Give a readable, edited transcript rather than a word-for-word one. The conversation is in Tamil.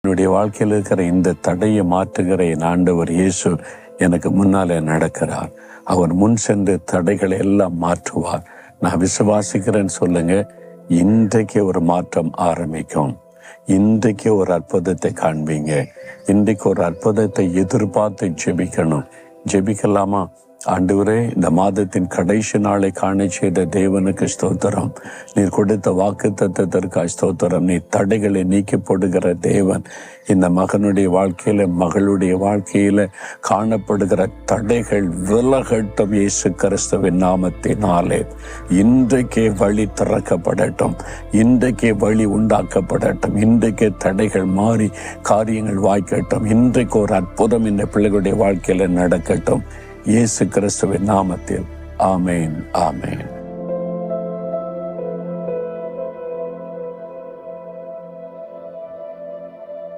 என்னுடைய வாழ்க்கையில் இருக்கிற இந்த தடையை மாற்றுகிற என் ஆண்டவர் இயேசு எனக்கு முன்னாலே நடக்கிறார். அவர் முன் சென்று தடைகளை எல்லாம் மாற்றுவார். நான் விசுவாசிக்கிறேன்னு சொல்லுங்க. இன்றைக்கு ஒரு மாற்றம் ஆரம்பிக்கும். இன்றைக்கு ஒரு அற்புதத்தை காண்பீங்க. இன்றைக்கு ஒரு அற்புதத்தை எதிர்பார்த்து ஜெபிக்கணும். ஜெபிக்கலாமா? ஆண்டவரே, இந்த மாதத்தின் கடைசி நாளை காண செய்த தேவனுக்கு ஸ்தோத்திரம். நீர் கொடுத்த வாக்குத்தத்தத்திற்காக ஸ்தோத்திரம். நீ தடைகளை நீக்கி போடுகிற தேவன். இந்த மகனுடைய வாழ்க்கையில, மகளுடைய வாழ்க்கையில காணப்படுகிற தடைகள் விலகட்டும் இயேசு கிறிஸ்துவின் நாமத்தினாலே. இன்றைக்கே வழி திறக்கப்படட்டும். இன்றைக்கே வழி உண்டாக்கப்படட்டும். இன்றைக்கே தடைகள் மாறி காரியங்கள் வாய்க்கட்டும். இன்றைக்கு ஒரு அற்புதம் இந்த பிள்ளைகளுடைய வாழ்க்கையில நடக்கட்டும். இயேசு கிறிஸ்துவின் நாமத்தில் ஆமேன், ஆமேன்.